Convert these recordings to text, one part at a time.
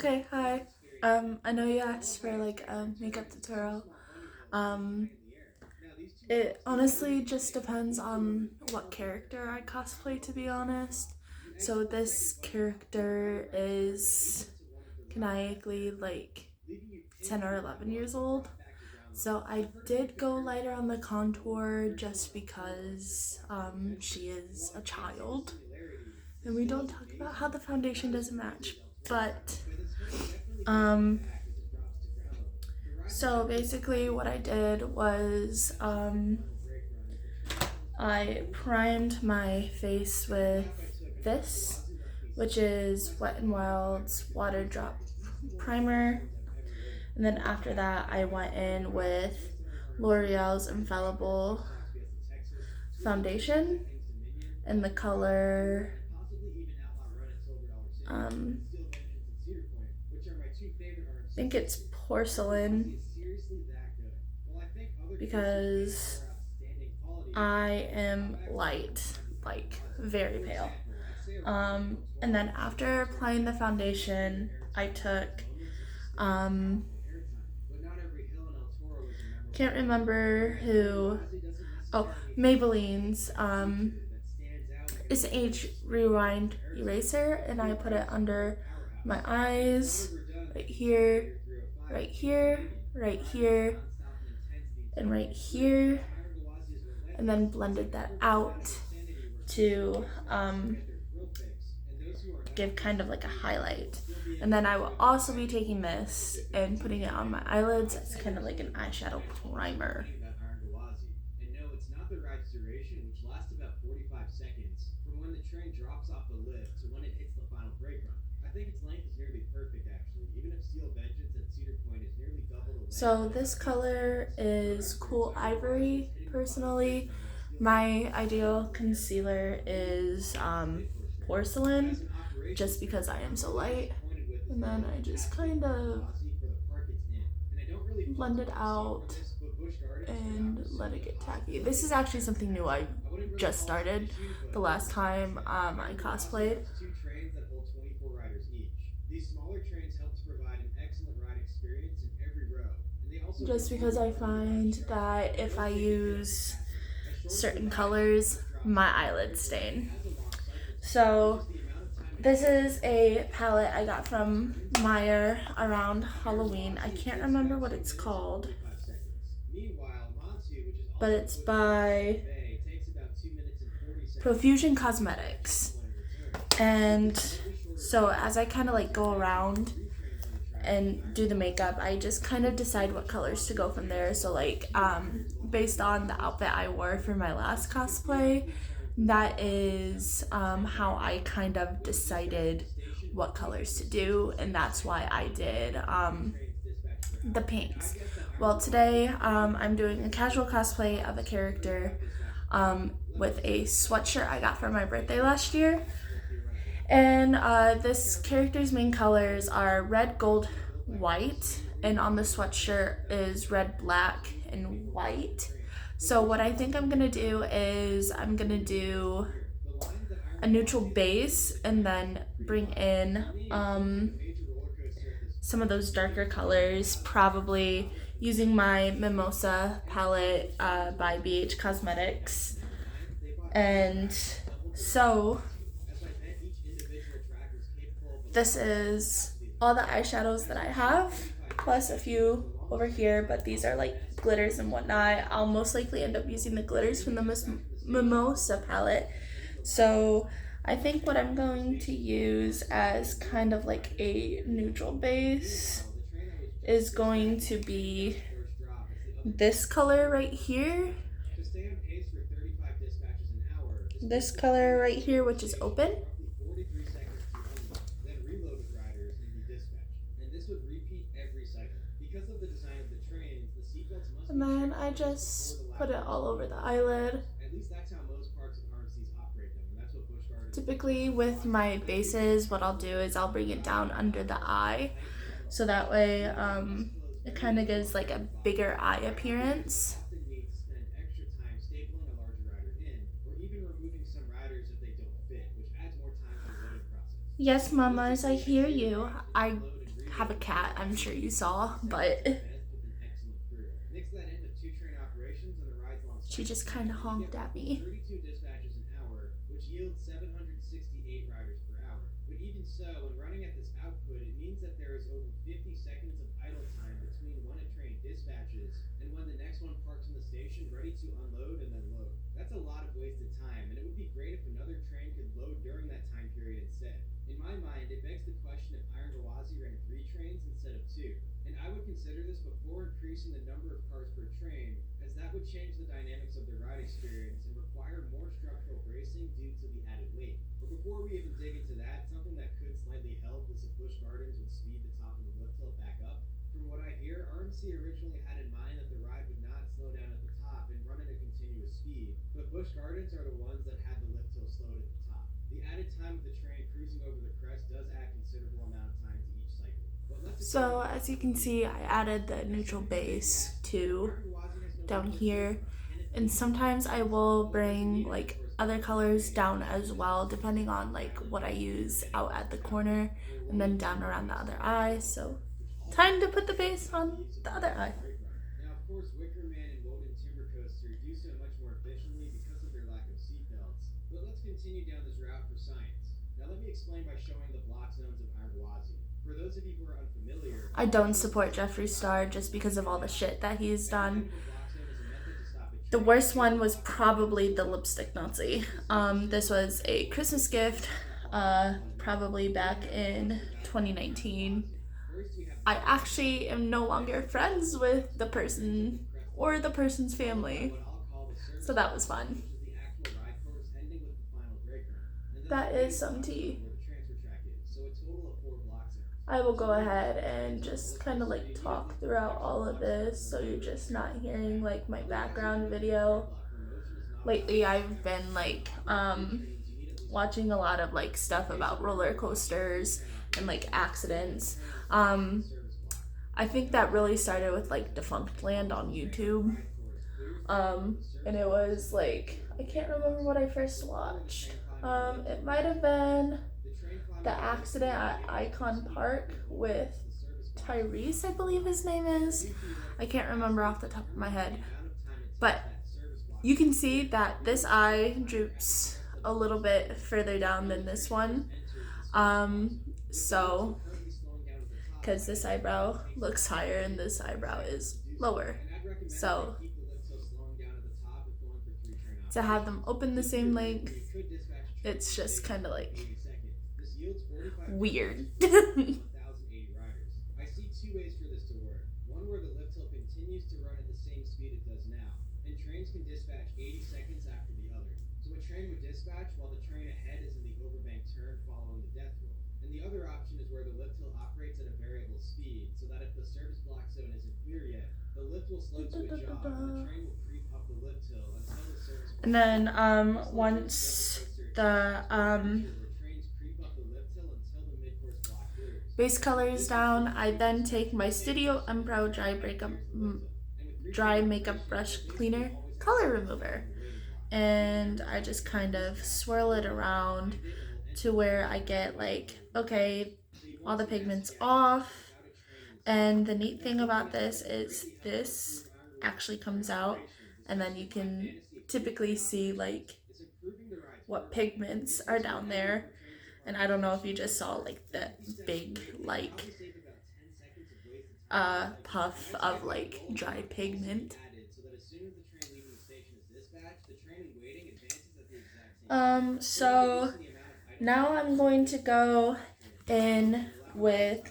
Okay, hi. I know you asked for like a makeup tutorial. Um, it honestly just depends on what character I cosplay, to be honest. So this character is canonically like 10 or 11 years old. So I did go lighter on the contour just because she is a child. And we don't talk about how the foundation doesn't match. But um, so basically, what I did was I primed my face with this, which is Wet n Wild's Water Drop Primer. And then after that, I went in with L'Oreal's Infallible Foundation in the color um, I think it's porcelain because I am light, like very pale. And then after applying the foundation, I took can't remember who. Oh, Maybelline's it's an age rewind eraser, and I put it under my eyes, right here, right here, right here, and right here, and then blended that out to give kind of like a highlight. And then I will also be taking this and putting it on my eyelids as kind of like an eyeshadow primer. So this color is Cool Ivory. Personally, my ideal concealer is porcelain, just because I am so light. And then I just kind of blend it out and let it get tacky. This is actually something new I just started the last time I cosplayed. Just because I find that if I use certain colors, my eyelids stain. So this is a palette I got from Meyer around Halloween. I can't remember what it's called, but it's by Profusion Cosmetics. And so as I kind of like go around and do the makeup, I just kind of decide what colors to go from there. So like based on the outfit I wore for my last cosplay, that is how I kind of decided what colors to do, and that's why I did the pinks. Well, today I'm doing a casual cosplay of a character with a sweatshirt I got for my birthday last year. And this character's main colors are red, gold, white, and on the sweatshirt is red, black, and white. So what I think I'm gonna do is I'm gonna do a neutral base and then bring in some of those darker colors, probably using my Mimosa palette by BH Cosmetics. And so this is all the eyeshadows that I have, plus a few over here, but these are like glitters and whatnot. I'll most likely end up using the glitters from the Mimosa palette. So I think what I'm going to use as kind of like a neutral base is going to be this color right here. This color right here, which is open. And then I just put it all over the eyelid. Typically with my bases, what I'll do is I'll bring it down under the eye, so that way it kind of gives like a bigger eye appearance. Yes, mamas, I hear you. I have a cat, I'm sure you saw, but she just kind of honked at me. So as you can see, I added the neutral base to down here, and sometimes I will bring like other colors down as well, depending on like what I use out at the corner, and then down around the other eye. So time to put the base on the other eye. I don't support Jeffree Star just because of all the shit that he's done. The worst one was probably the lipstick Nazi. This was a Christmas gift, probably back in 2019. I actually am no longer friends with the person or the person's family, so that was fun. That is some tea. I will go ahead and just kind of like talk throughout all of this so you're just not hearing like my background video. Lately I've been like watching a lot of like stuff about roller coasters and like accidents. I think that really started with like Defunct Land on YouTube. And it was like, I can't remember what I first watched. It might have been the accident at Icon Park with Tyrese, I believe his name is. I can't remember off the top of my head. But you can see that this eye droops a little bit further down than this one. So, because this eyebrow looks higher and this eyebrow is lower. So, to have them open the same length, it's just kind of like weird. And then once the base color is down, I then take my Studio Umbro dry makeup brush cleaner color remover, and I just kind of swirl it around to where I get like, okay, all the pigments off. And the neat thing about this is this actually comes out, and then you can typically see like what pigments are down there. And I don't know if you just saw like the big like puff of like dry pigment. So now I'm going to go in with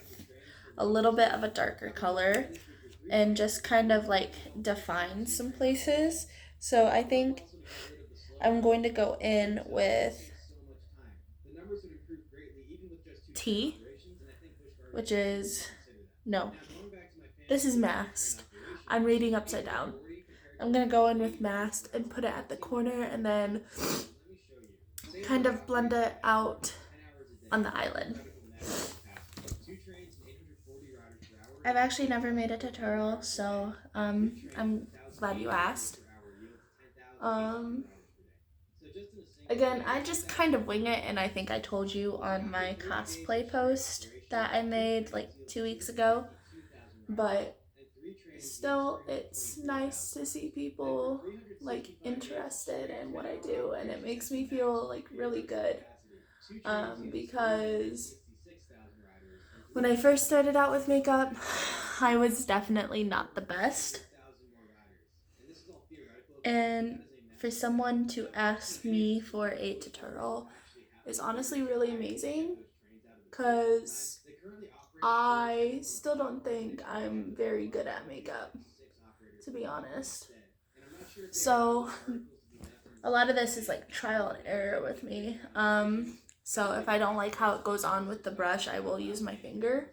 a little bit of a darker color and just kind of like define some places. So I think I'm going to go in with T, which is, no, this is Masked. I'm reading upside down. I'm going to go in with Masked and put it at the corner and then kind of blend it out on the eyelid. I've actually never made a tutorial, so I'm glad you asked. Again, I just kind of wing it, and I think I told you on my cosplay post that I made like 2 weeks ago, but still it's nice to see people like interested in what I do, and it makes me feel like really good, because when I first started out with makeup, I was definitely not the best, and for someone to ask me for a tutorial is honestly really amazing, because I still don't think I'm very good at makeup, to be honest. So a lot of this is like trial and error with me. So if I don't like how it goes on with the brush, I will use my finger.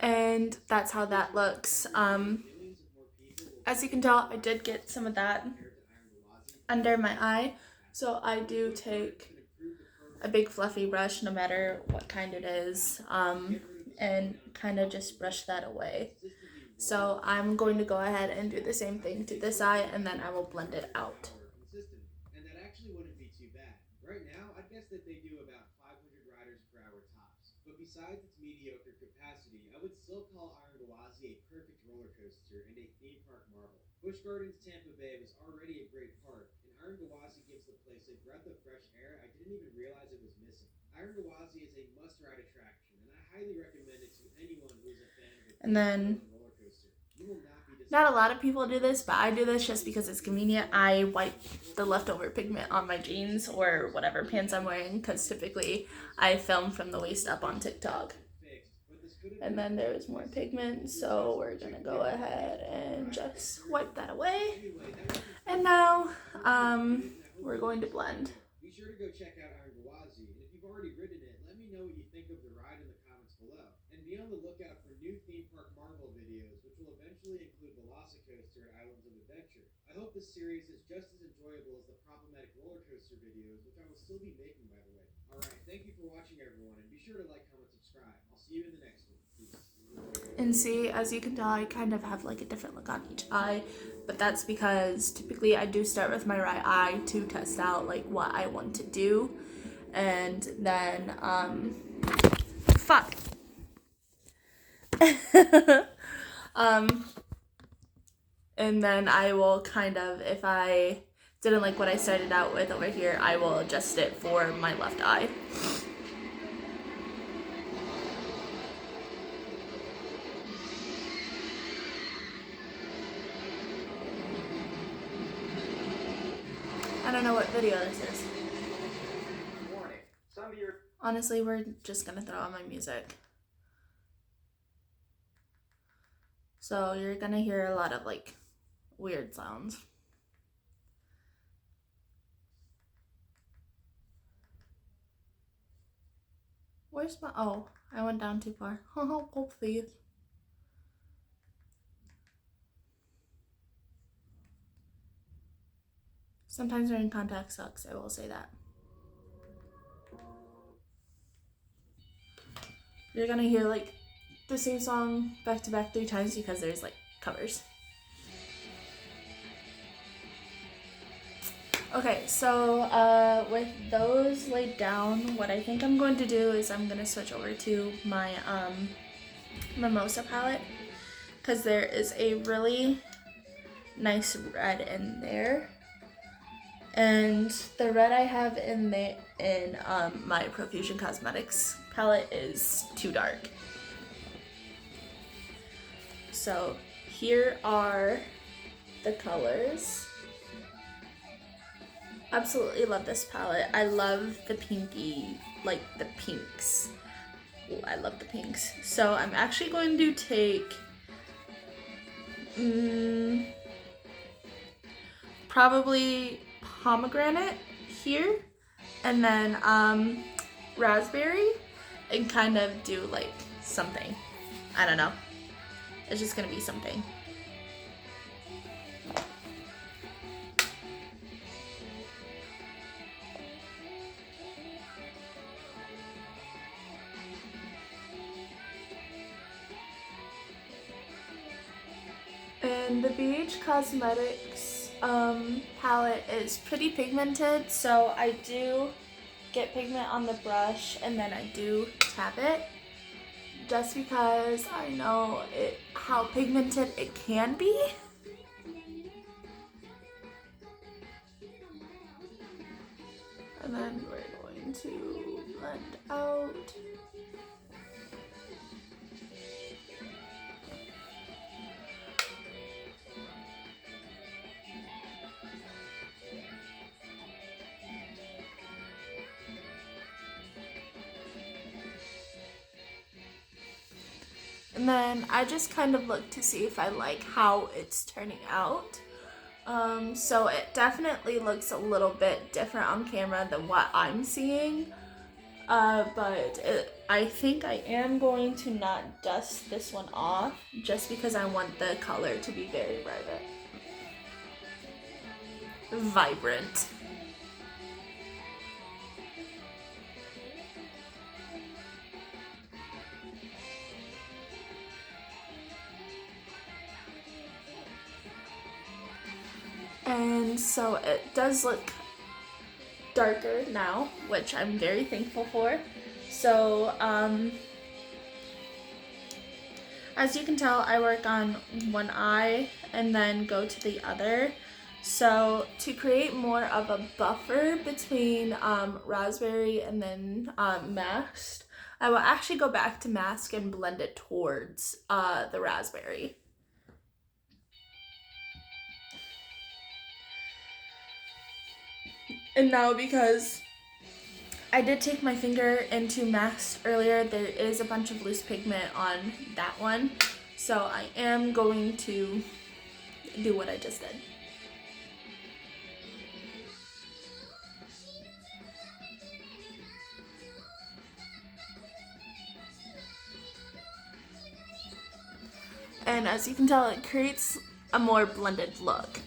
And that's how that looks. As you can tell, I did get some of that under my eye, so I do take a big fluffy brush, no matter what kind it is, and kind of just brush that away. So I'm going to go ahead and do the same thing to this eye, and then I will blend it out. And then, not a lot of people do this, but I do this just because it's convenient. I wipe the leftover pigment on my jeans or whatever pants I'm wearing, because typically I film from the waist up on TikTok. And then there's more pigment, so we're gonna go ahead and just wipe that away. And now we're going to blend. And see, as you can tell, I kind of have like a different look on each eye, but that's because typically I do start with my right eye to test out like what I want to do, and then fuck. And then I will kind of, if I didn't like what I started out with over here, I will adjust it for my left eye. I don't know what video this is. Honestly, we're just gonna throw on my music. So you're gonna hear a lot of like weird sounds. Where's my, oh, I went down too far. Oh, please. Sometimes wearing contacts sucks, I will say that. You're gonna hear like the same song back to back 3 times because there's like covers. Okay, so with those laid down, what I think I'm going to do is I'm gonna switch over to my Mimosa palette, because there is a really nice red in there, and the red I have in my Profusion Cosmetics palette is too dark. So here are the colors. Absolutely love this palette. I love the pinky, like the pinks. Ooh, I love the pinks. So I'm actually going to take probably pomegranate here, and then raspberry, and kind of do like something. I don't know. It's just gonna be something. And the BH Cosmetics palette is pretty pigmented, so I do get pigment on the brush and then I do tap it just because I know how pigmented it can be. And then we're going to blend out. And then I just kind of look to see if I like how it's turning out. So it definitely looks a little bit different on camera than what I'm seeing. I think I am going to not dust this one off just because I want the color to be very vibrant. And so it does look darker now, which I'm very thankful for. So, as you can tell, I work on one eye and then go to the other. So to create more of a buffer between raspberry and then masked, I will actually go back to mask and blend it towards the raspberry. And now, because I did take my finger into masked earlier, there is a bunch of loose pigment on that one. So I am going to do what I just did. And as you can tell, it creates a more blended look.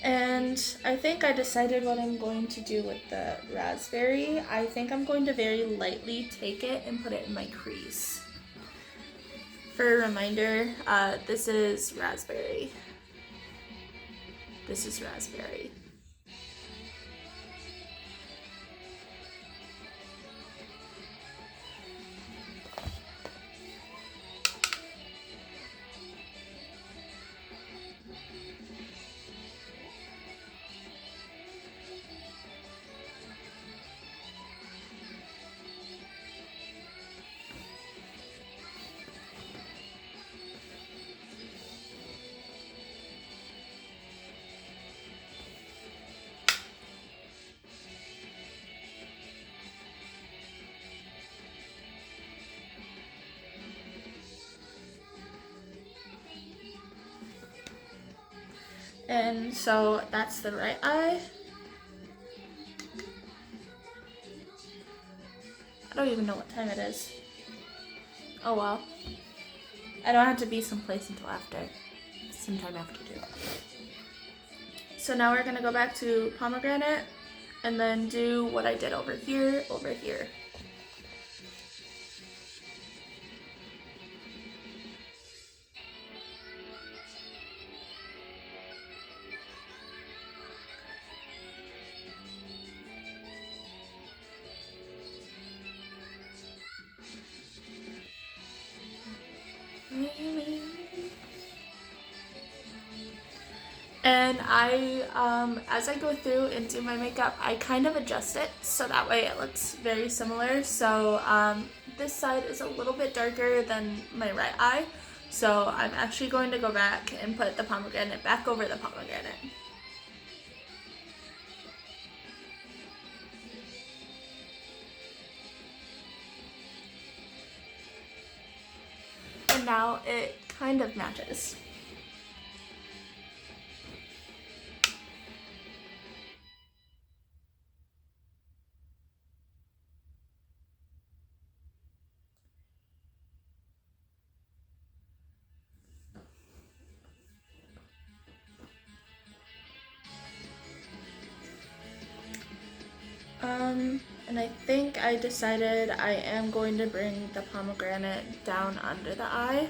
And I think I decided what I'm going to do with the raspberry. I think I'm going to very lightly take it and put it in my crease. For a reminder, this is raspberry. This is raspberry. And so that's the right eye. I don't even know what time it is. Oh well. I don't have to be someplace until sometime after 2. So now we're gonna go back to pomegranate and then do what I did over here. And as I go through and do my makeup, I kind of adjust it so that way it looks very similar. So this side is a little bit darker than my right eye. So I'm actually going to go back and put the pomegranate back over the pomegranate. And now it kind of matches. And I think I decided I am going to bring the pomegranate down under the eye.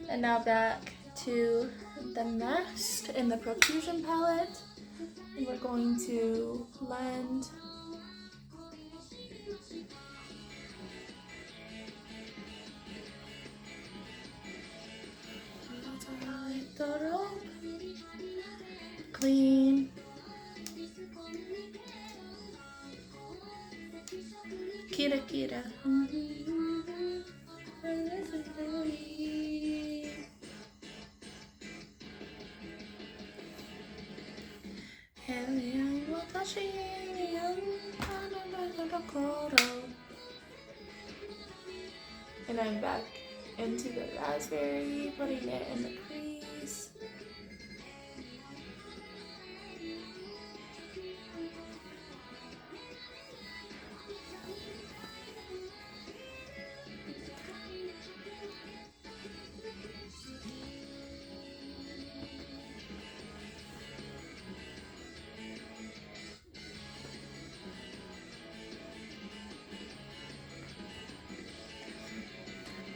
And now back to the nest in the profusion palette. And we're going to blend clean. Kira kira. And I'm back into the raspberry, putting it in the crease.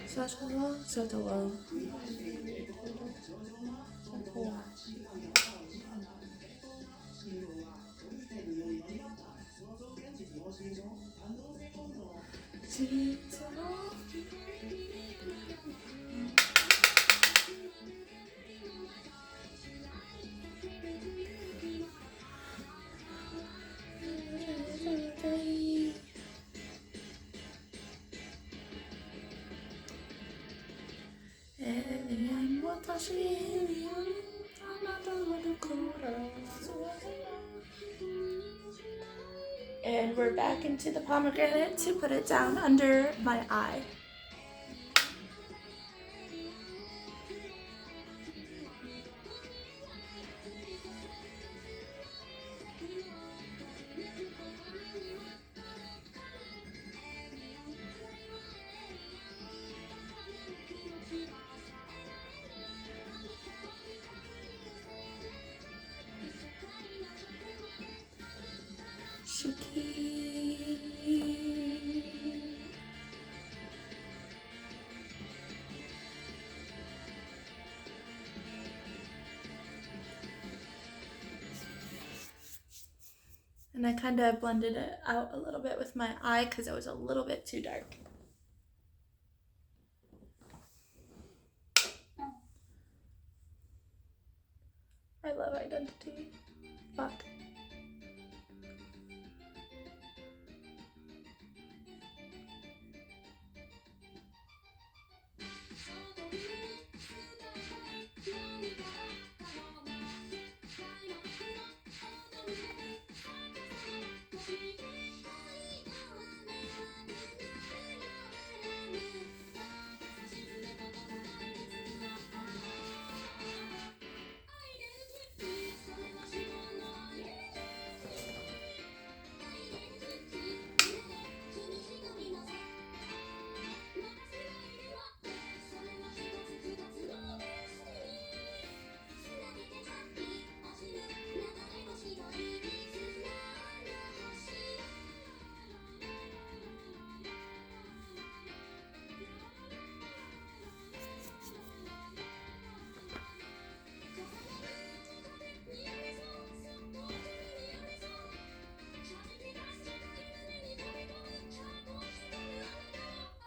Such a love, such a love. And we're back into the pomegranate to put it down under my eye. And I kind of blended it out a little bit with my eye because it was a little bit too dark. I love identity. Fuck.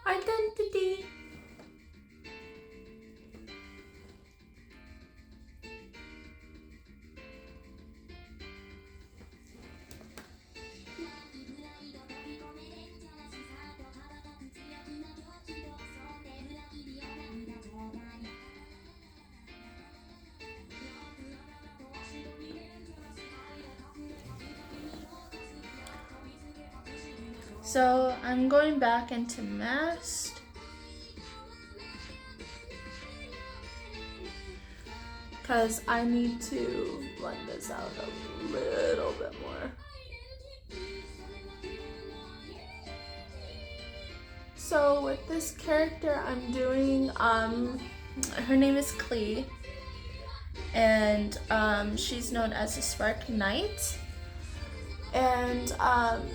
Identity. So I'm going back into masked. Because I need to blend this out a little bit more. So with this character I'm doing, her name is Klee. and she's known as the Spark Knight. And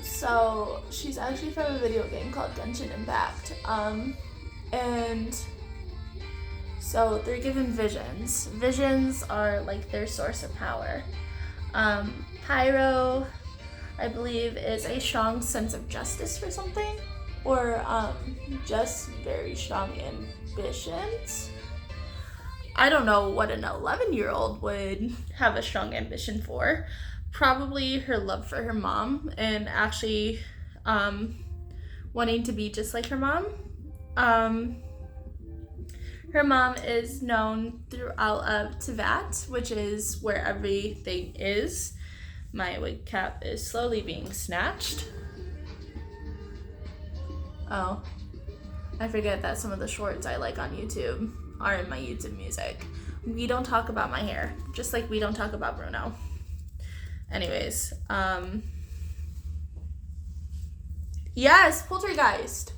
so she's actually from a video game called Genshin Impact. And so they're given visions. Visions are like their source of power. Pyro, I believe, is a strong sense of justice for something, or just very strong ambitions. I don't know what an 11-year-old would have a strong ambition for. Probably her love for her mom and actually wanting to be just like her mom. Her mom is known throughout of Teyvat, which is where everything is. My wig cap is slowly being snatched. Oh, I forget that some of the shorts I like on YouTube are in my YouTube music. We don't talk about my hair, just like we don't talk about Bruno. Anyways, yes, Poltergeist.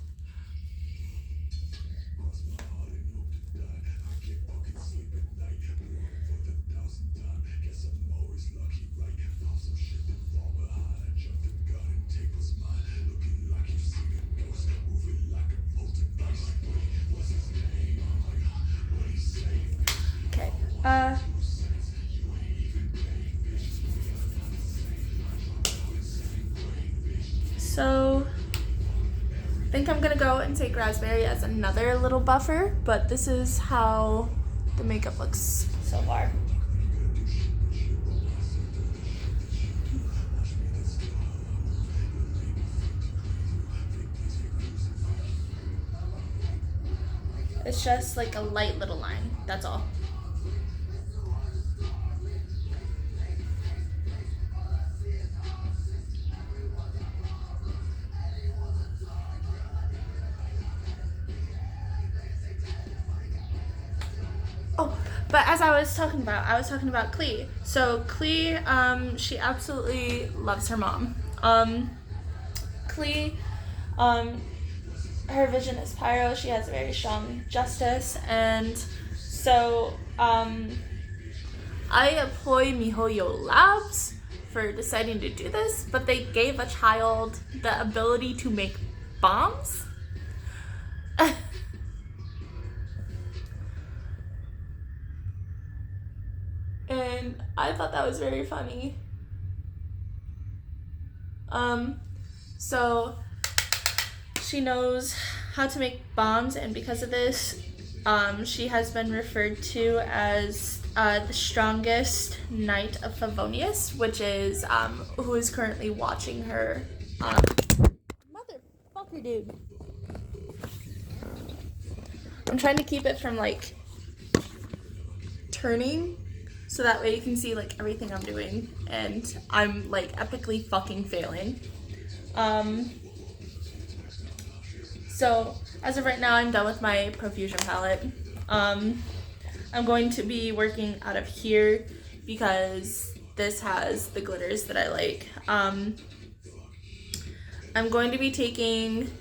Okay. So I think I'm gonna go and take Raspberry as another little buffer, but this is how the makeup looks so far. It's just like a light little line, that's all. Oh, but as I was talking about Klee. So Klee, she absolutely loves her mom. Klee, her vision is pyro. She has a very strong justice, and so I employ MiHoYo Labs for deciding to do this, but they gave a child the ability to make bombs. And I thought that was very funny. So she knows how to make bombs, and because of this, she has been referred to as the strongest Knight of Favonius, which is who is currently watching her. Motherfucker, dude. I'm trying to keep it from like turning, so that way you can see like everything I'm doing, and I'm like epically fucking failing. So as of right now, I'm done with my Profusion palette. I'm going to be working out of here because this has the glitters that I like. I'm going to be taking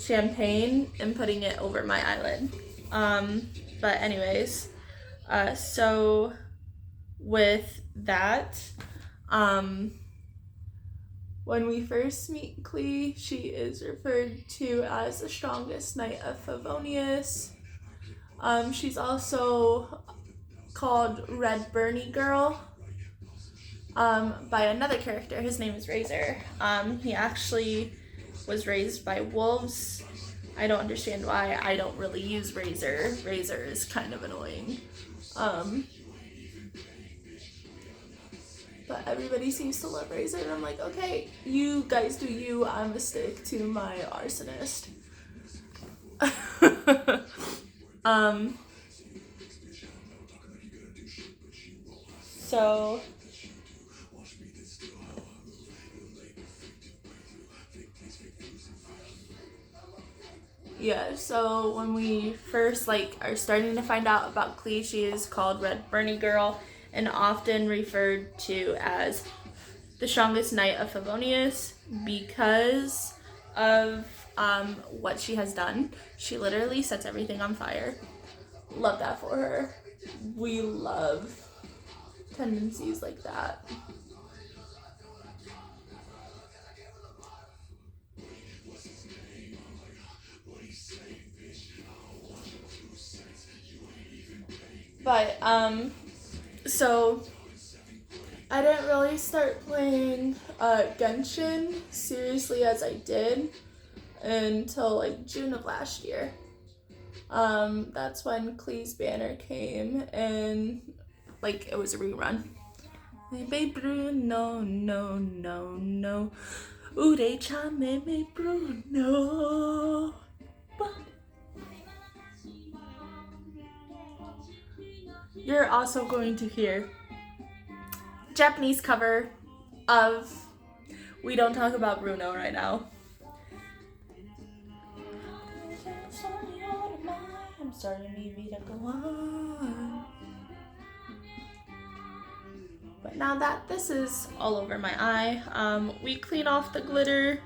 champagne and putting it over my eyelid. But anyways, so with that, when we first meet Klee, she is referred to as the strongest Knight of Favonius. She's also called Red Bernie Girl by another character. His name is Razor. He actually was raised by wolves. I don't understand why. I don't really use Razor. Razor is kind of annoying. But everybody seems to love Razor, and I'm like, okay, you guys do you, I'm gonna stick to my arsonist. So yeah, so when we first like are starting to find out about Klee, she is called Red Bernie Girl and often referred to as the strongest Knight of Favonius because of what she has done. She literally sets everything on fire. Love that for her. we love tendencies like that. But, so I didn't really start playing Genshin seriously as I did until like June of last year. That's when Klee's banner came and like it was a rerun. Baby Bruno, no, no, no. Urecha me Bruno. You're also going to hear Japanese cover of We Don't Talk About Bruno right now. I'm sorry, maybe to go on. But now that this is all over my eye, we clean off the glitter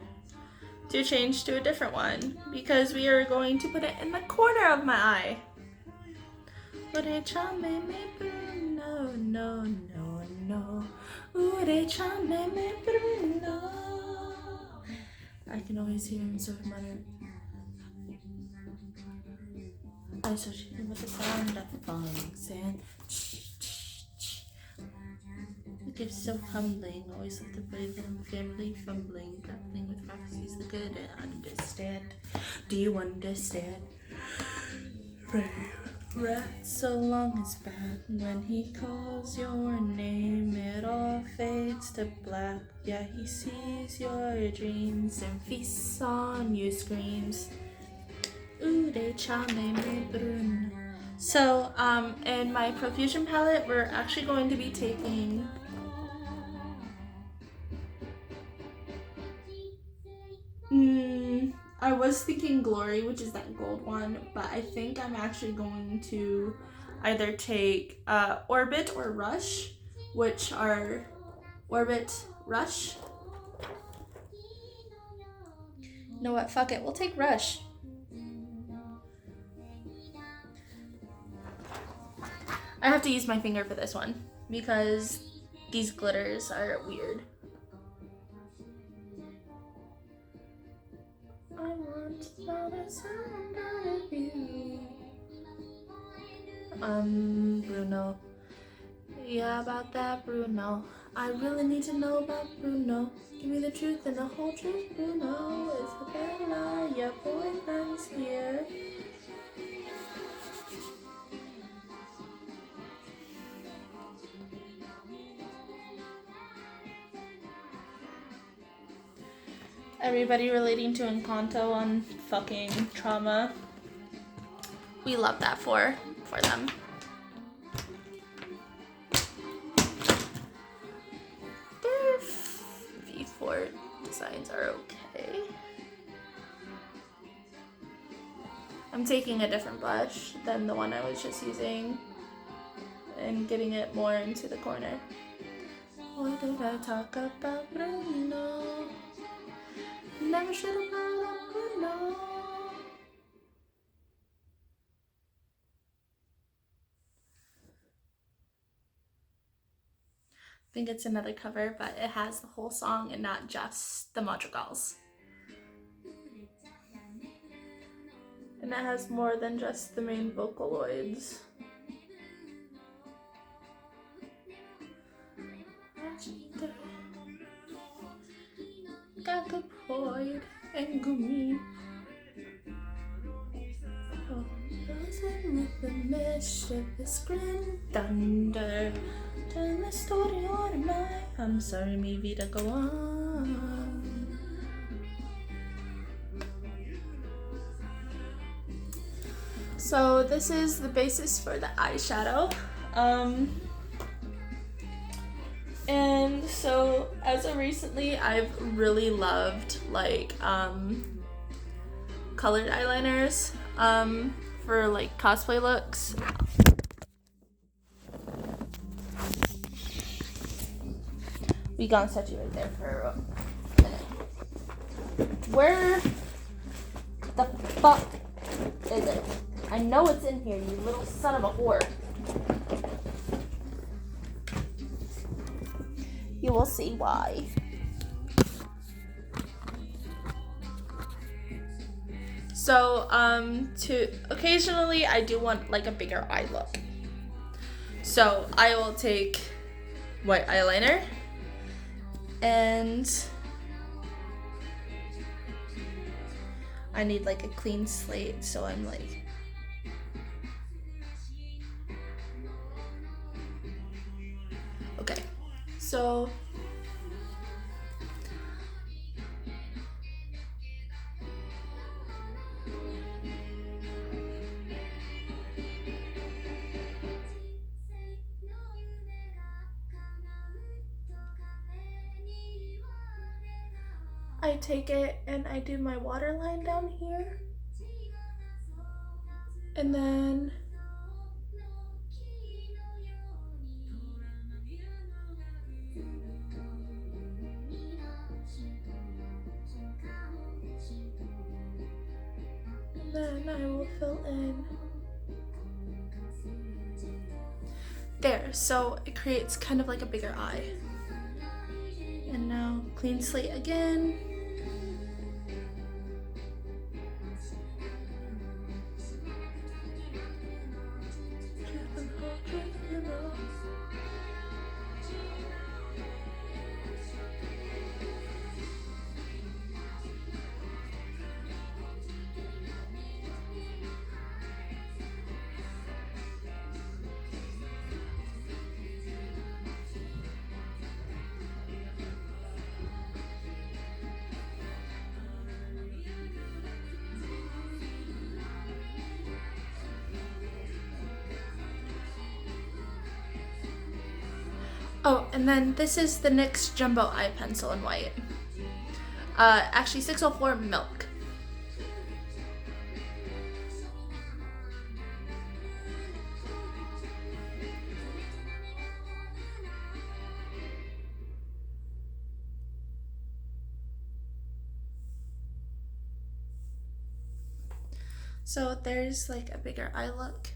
to change to a different one because we are going to put it in the corner of my eye. No, no, no, no. I can always hear him sort of mutter. I associate him with the sound of falling sand. It is so humbling, always with the brave and family fumbling, grappling with prophecies the good and understand. Do you understand? Right, so long as bad. When he calls your name, it all fades to black. Yeah, he sees your dreams and feasts on your screams. So, in my Profusion palette, we're actually going to be taking I was thinking Glory, which is that gold one, but I think I'm actually going to either take Orbit or Rush, which are Orbit, Rush. You know what? Fuck it. We'll take Rush. I have to use my finger for this one because these glitters are weird. I want to know the sound of you. Bruno. Yeah, about that Bruno. I really need to know about Bruno. Give me the truth and the whole truth, Bruno. Is the bella your boyfriend's here? Everybody relating to Encanto on fucking Trauma. We love that for them. Their V4 designs are okay. I'm taking a different blush than the one I was just using and getting it more into the corner. What did I talk about, Bruno? Never should have brought up Bruno. I think it's another cover, but it has the whole song and not just the madrigals. And it has more than just the main vocaloids. Gagapoid and Gumi. Oh, with the mischievous grin, thunder. Turn the story on my. I'm sorry, maybe to go on. So this is the basis for the eyeshadow. And so as of recently, I've really loved like colored eyeliners for like cosplay looks. We gonna set you right there for a minute. Where the fuck is it? I know it's in here, you little son of a whore. will see why. So, occasionally I do want like a bigger eye look. So I will take white eyeliner and I need like a clean slate, so I'm like, okay, so I take it and I do my waterline down here, and then I will fill in there, so it creates kind of like a bigger eye. And now clean slate again. Oh, and then this is the NYX Jumbo Eye Pencil in white. Actually 604 Milk. So there's like a bigger eye look.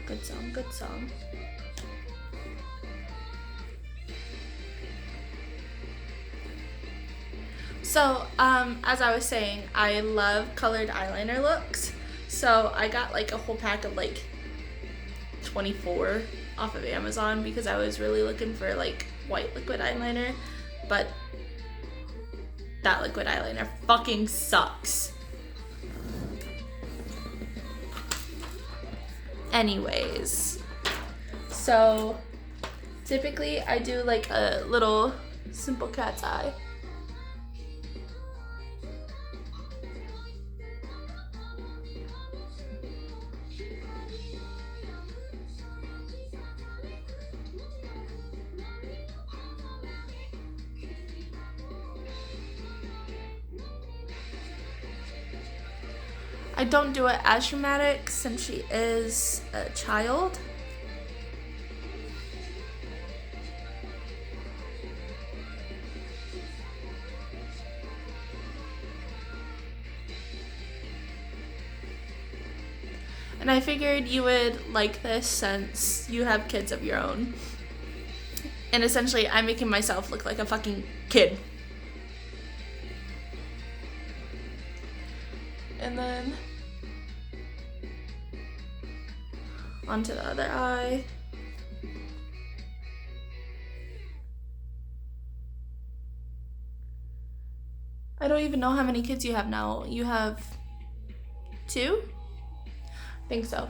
Good song, good song. So, as I was saying, I love colored eyeliner looks. So I got like a whole pack of like 24 off of Amazon because I was really looking for like white liquid eyeliner, but that liquid eyeliner fucking sucks. Anyways, so typically I do like a little simple cat's eye. I don't do it as dramatic since she is a child. And I figured you would like this since you have kids of your own. And essentially, I'm making myself look like a fucking kid. And then onto the other eye. I don't even know how many kids you have now. You have 2? I think so.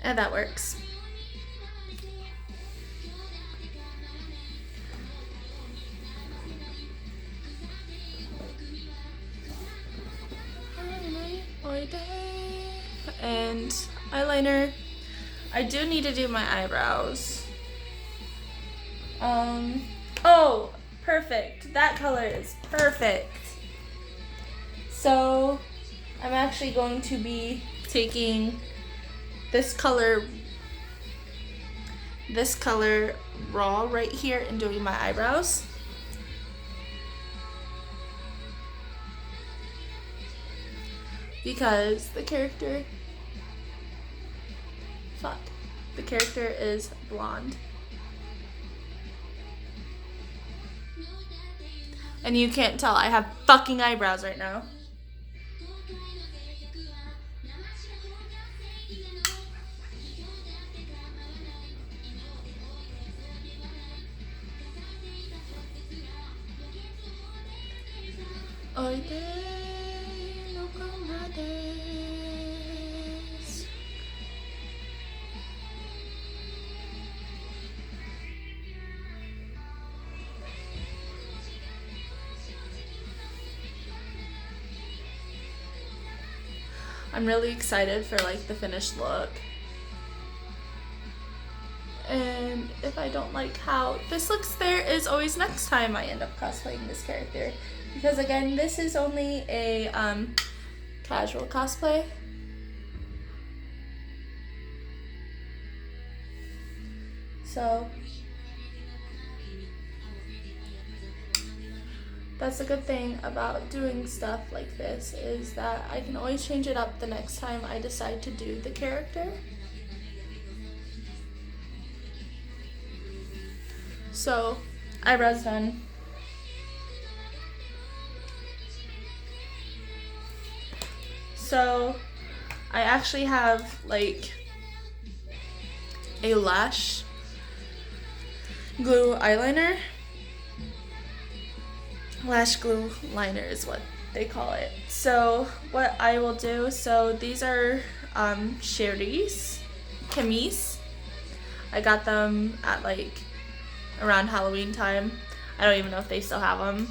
And that works. And eyeliner. I do need to do my eyebrows. Oh, perfect. That color is perfect. So I'm actually going to be taking this color raw right here and doing my eyebrows. Because the character is blonde. And you can't tell, I have fucking eyebrows right now. I'm really excited for like the finished look. And if I don't like how this looks, there is always next time I end up cosplaying this character. Because again, this is only a casual cosplay. So that's a good thing about doing stuff like this, is that I can always change it up the next time I decide to do the character. So, eyebrows done. So, I actually have like a lash glue eyeliner. Lash glue liner is what they call it. So what I will do, so these are Sherry's camise. I got them at like around Halloween time. I don't even know if they still have them.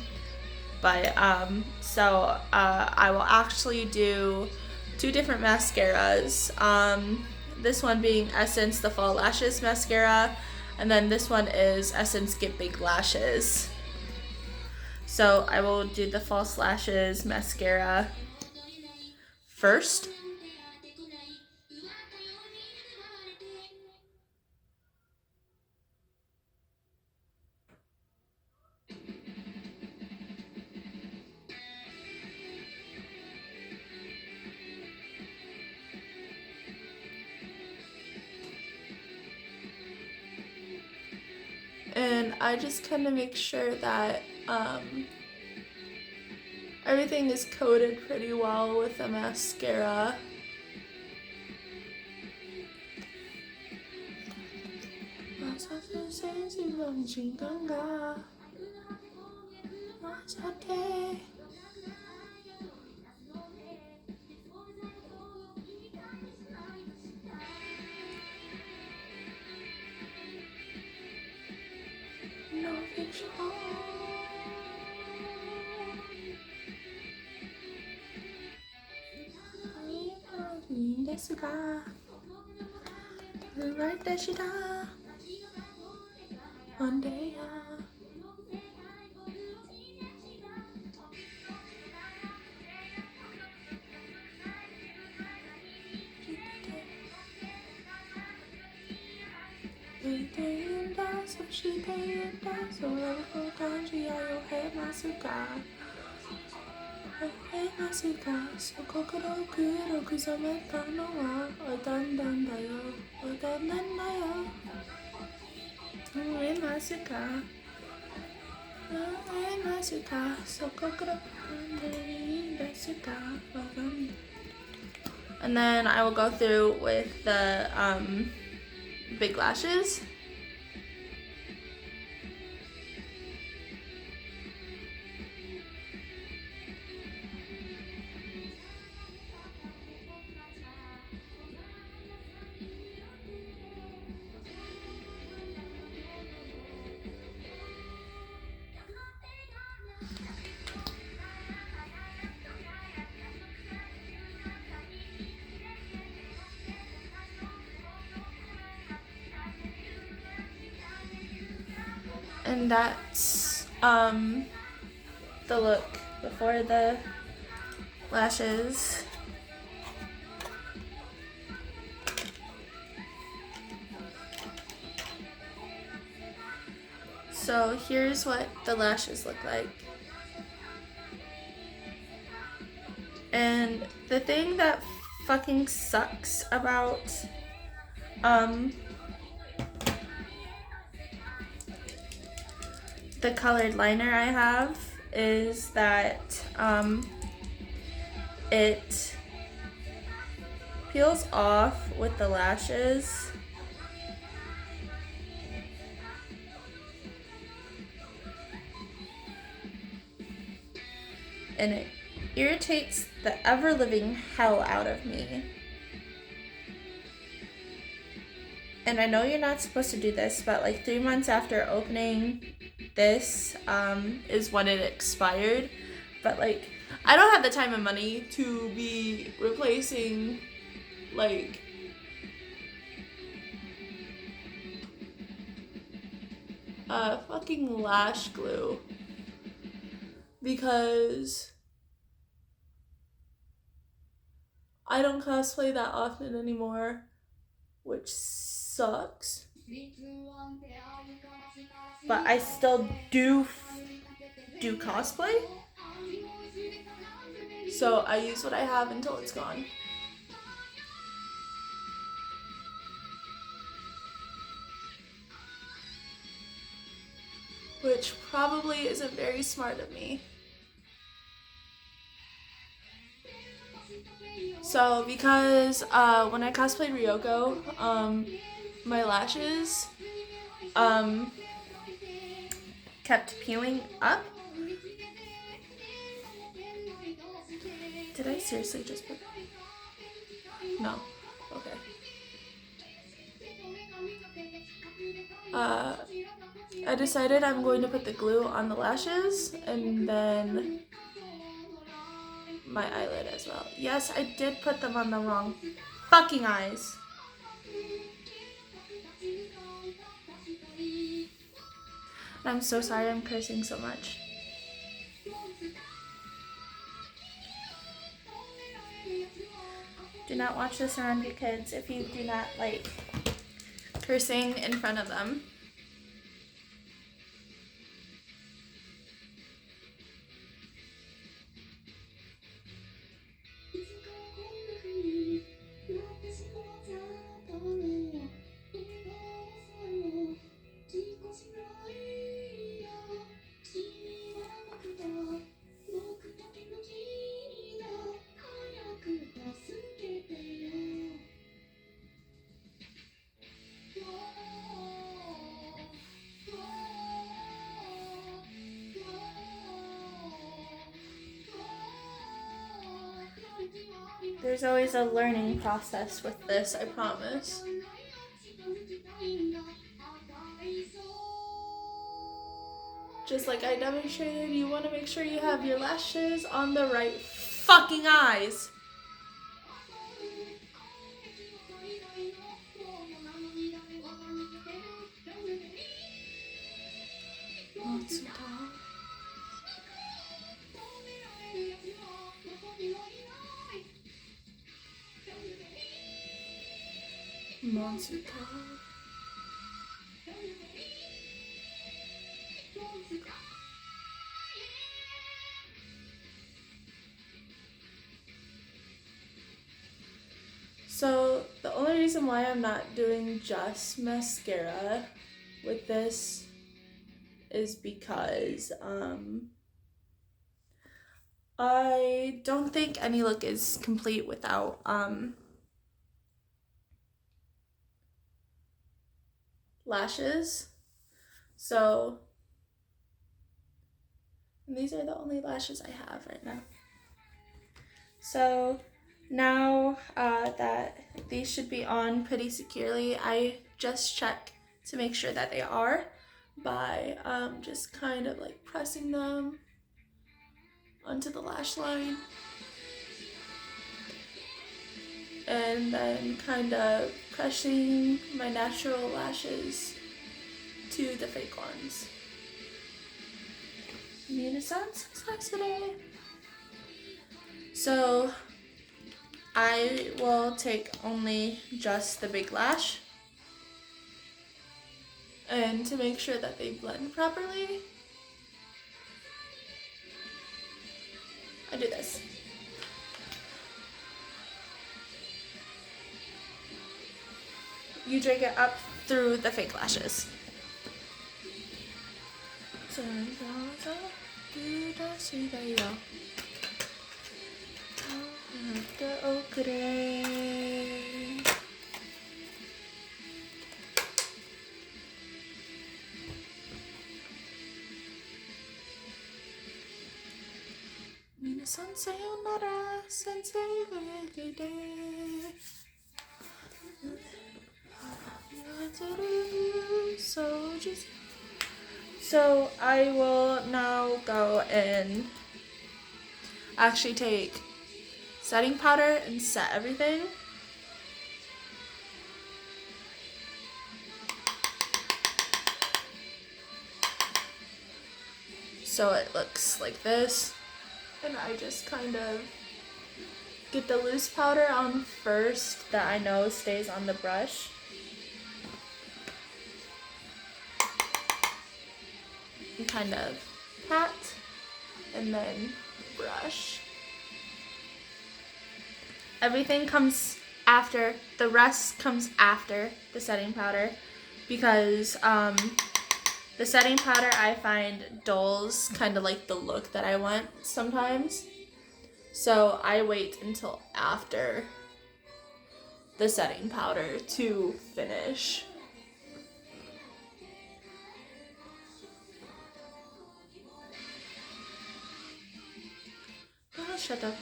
But I will actually do 2 different mascaras. This one being Essence the Fall Lashes Mascara, and then this one is Essence Get Big Lashes. So I will do the false lashes mascara first. And I just kind of make sure that everything is coated pretty well with the mascara. One day and then I will go through with the big lashes. And that's the look before the lashes. So here's what the lashes look like. And the thing that fucking sucks about the colored liner I have is that it peels off with the lashes. And it irritates the ever-living hell out of me. And I know you're not supposed to do this, but like 3 months after opening this is when it expired. But like, I don't have the time and money to be replacing like fucking lash glue, because I don't cosplay that often anymore, which sucks. But I still do cosplay, so I use what I have until it's gone. Which probably isn't very smart of me. So because when I cosplayed Ryoko, my lashes kept peeling up. Did I seriously just put? No. Okay. I decided I'm going to put the glue on the lashes and then my eyelid as well. Yes, I did put them on the wrong fucking eyes. I'm so sorry I'm cursing so much. Do not watch this around your kids if you do not like cursing in front of them. There's always a learning process with this, I promise. Just like I demonstrated, you want to make sure you have your lashes on the right fucking eyes. Monsuta. So the only reason why I'm not doing just mascara with this is because I don't think any look is complete without lashes. So these are the only lashes I have right now. So now that these should be on pretty securely, I just check to make sure that they are by just kind of like pressing them onto the lash line and then kind of pressing my natural lashes to the fake ones. I'm gonna sound so sexy today. So I will take only just the big lash, and to make sure that they blend properly, I do this. You drag it up through the fake lashes. So I will now go and actually take setting powder and set everything. So it looks like this. And I just kind of get the loose powder on first that I know stays on the brush. And kind of pat and then brush. Everything comes after, the rest comes after the setting powder, because the setting powder I find dulls kind of like the look that I want sometimes. So I wait until after the setting powder to finish. Oh, shut up.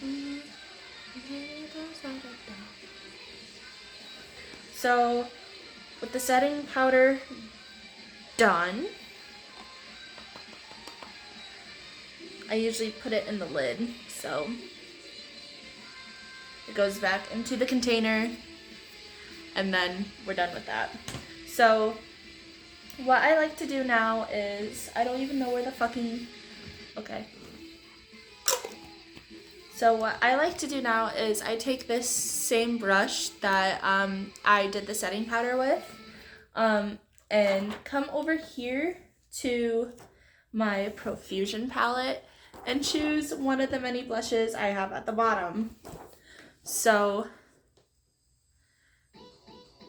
So with the setting powder done, I usually put it in the lid, so it goes back into the container, and then we're done with that. So what I like to do now is, I don't even know where the fucking, okay. So what I like to do now is I take this same brush that I did the setting powder with, and come over here to my Profusion palette and choose one of the many blushes I have at the bottom. So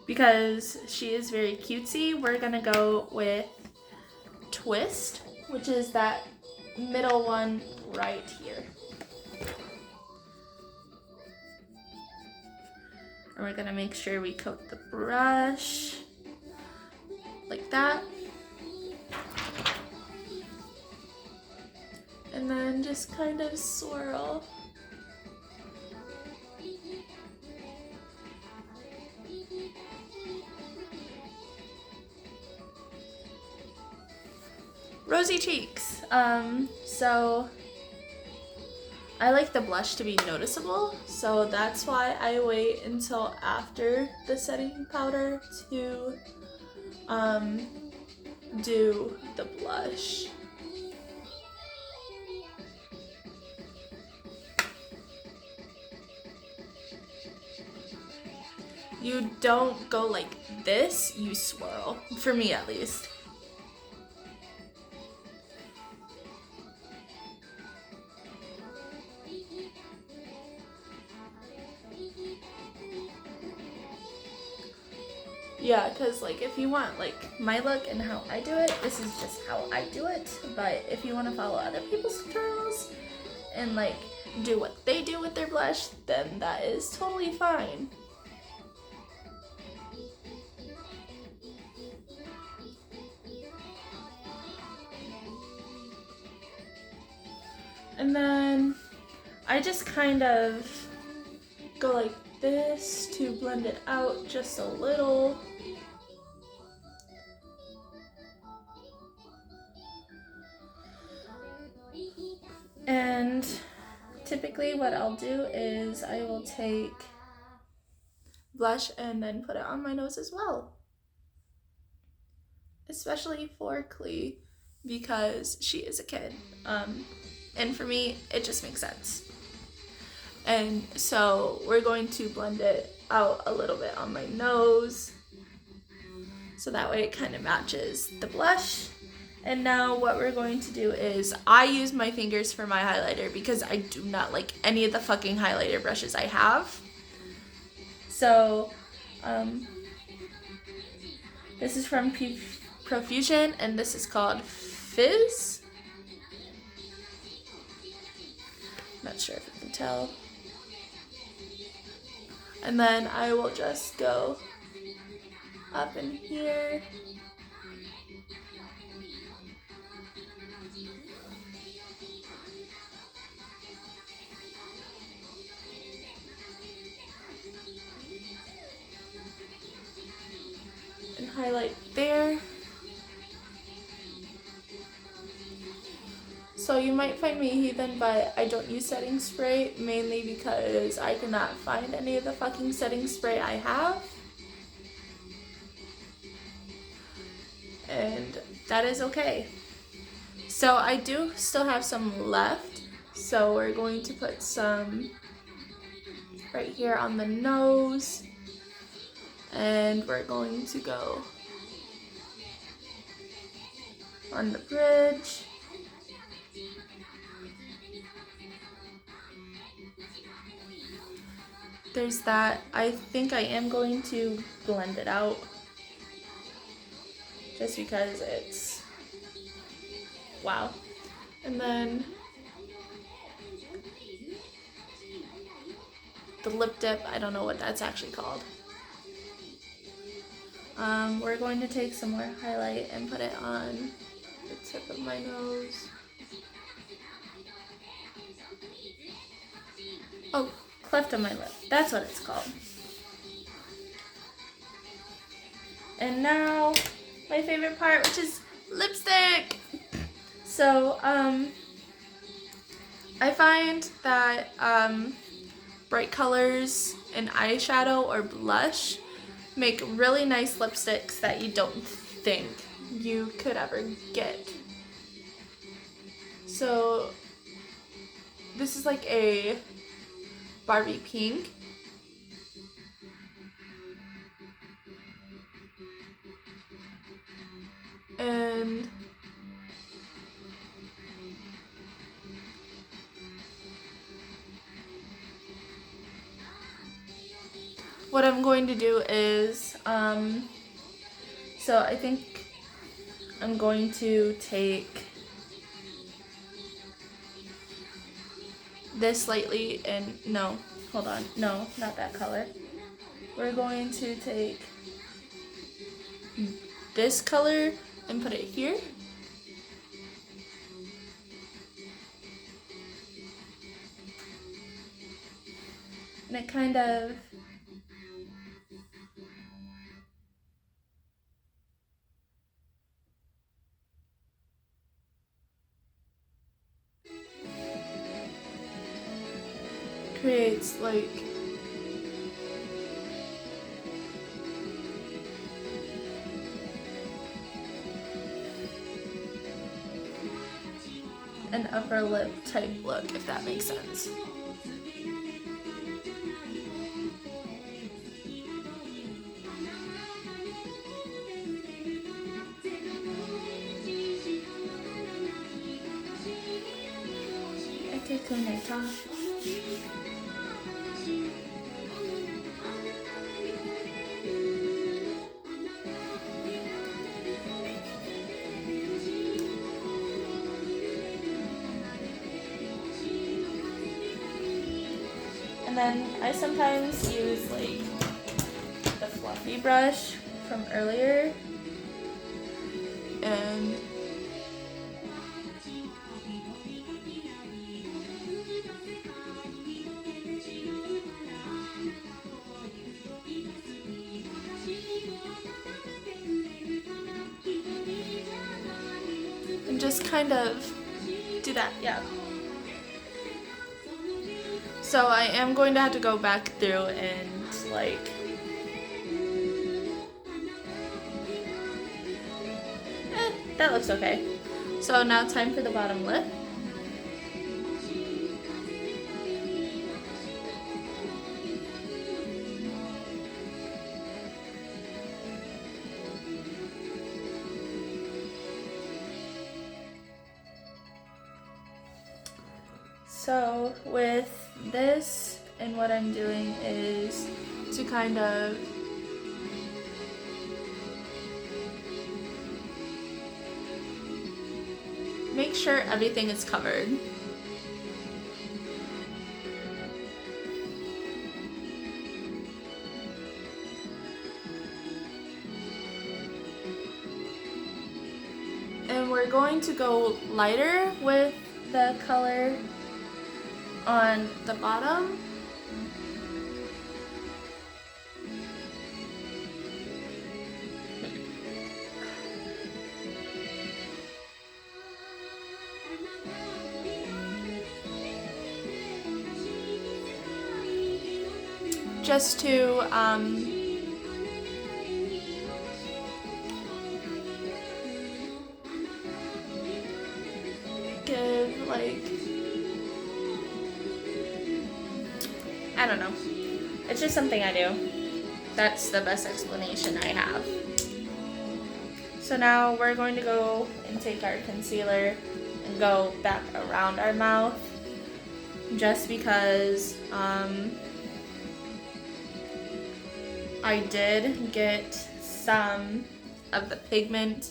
because she is very cutesy, we're gonna go with Twist, which is that middle one right here. And we're gonna make sure we coat the brush like that. And then just kind of swirl. Rosy cheeks. So I like the blush to be noticeable, so that's why I wait until after the setting powder to do the blush. You don't go like this, you swirl, for me at least. Yeah, because like if you want like my look and how I do it, this is just how I do it. But if you want to follow other people's tutorials and like do what they do with their blush, then that is totally fine. And then I just kind of go like this to blend it out just a little. And typically what I'll do is I will take blush and then put it on my nose as well. Especially for Klee, because she is a kid. And for me, it just makes sense. And so we're going to blend it out a little bit on my nose, so that way it kind of matches the blush. And now what we're going to do is, I use my fingers for my highlighter because I do not like any of the fucking highlighter brushes I have. So, this is from Profusion, and this is called Fizz. Not sure if you can tell. And then I will just go up in here. And highlight there. So you might find me heathen, but I don't use setting spray, mainly because I cannot find any of the fucking setting spray I have. And that is okay. So I do still have some left, so we're going to put some right here on the nose, and we're going to go on the bridge. There's that. I think I am going to blend it out just because it's wow. And then the lip dip, I don't know what that's actually called. We're going to take some more highlight and put it on the tip of my nose. Oh, cleft of my lip. That's what it's called. And now, my favorite part, which is lipstick. So, I find that bright colors in eyeshadow or blush make really nice lipsticks that you don't think you could ever get. So, this is like a Barbie pink. And what I'm going to do is, so I think I'm going to take this lightly and, no, hold on, no, not that color. We're going to take this color and put it here. And it kind of creates like an upper lip type look, if that makes sense. I take the night off. And then I sometimes use like the fluffy brush from earlier, and just kind of do that, yeah. So I am going to have to go back through and like that looks okay. So now time for the bottom lip. So with this, and what I'm doing is to kind of make sure everything is covered. And we're going to go lighter with the color on the bottom. Just to give, like, I don't know. It's just something I do. That's the best explanation I have. So now we're going to go and take our concealer and go back around our mouth, just because I did get some of the pigment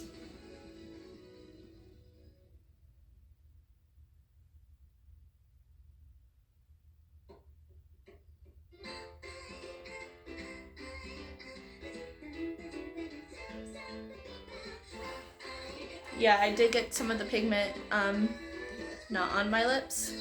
I did get some of the pigment not on my lips.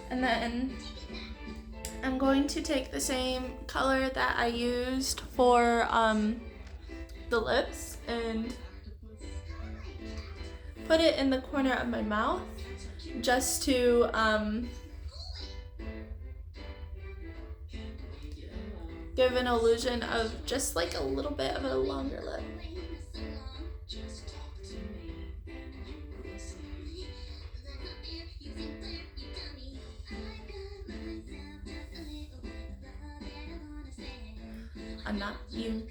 And then I'm going to take the same color that I used for the lips and put it in the corner of my mouth, just to give an illusion of just like a little bit of a longer lip. I'm not you.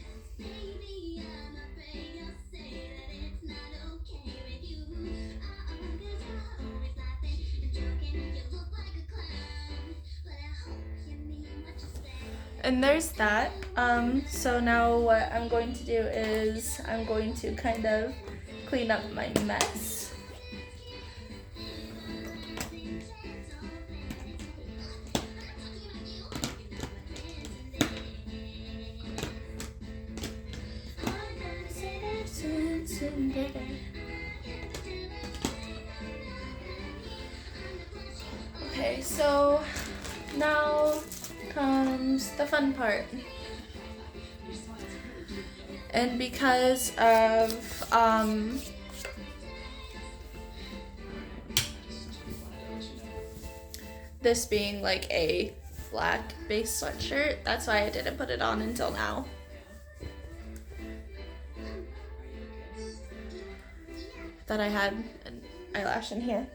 And there's that. So now what I'm going to do is I'm going to kind of clean up my mess. Okay, so now comes the fun part. And because of this being like a black base sweatshirt, that's why I didn't put it on until now. That I had an eyelash in here.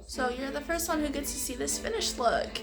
So you're the first one who gets to see this finished look.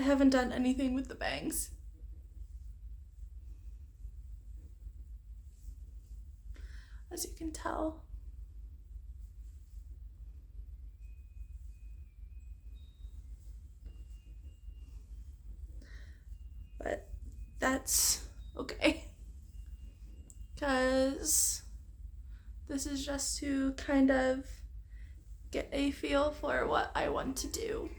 haven't done anything with the bangs. As you can tell. But that's okay. Because this is just to kind of get a feel for what I want to do.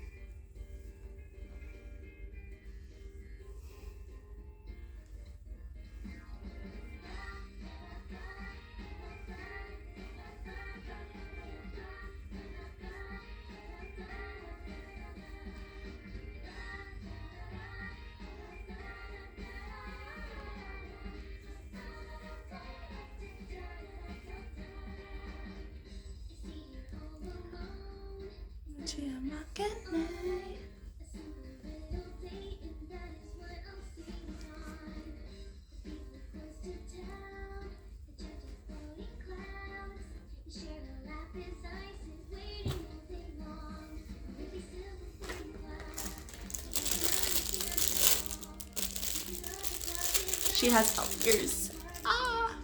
She has elf ears. Ah!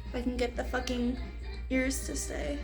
If I can get the fucking ears to stay.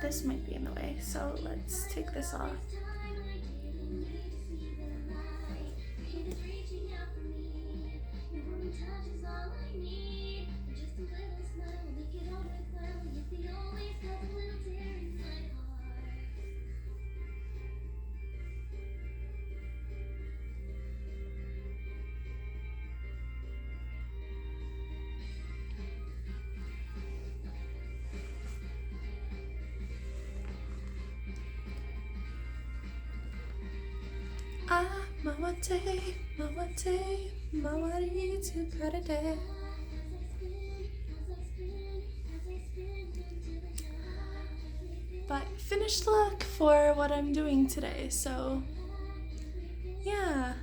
This might be in the way, so let's take this off. But finished look for what I'm doing today, so yeah.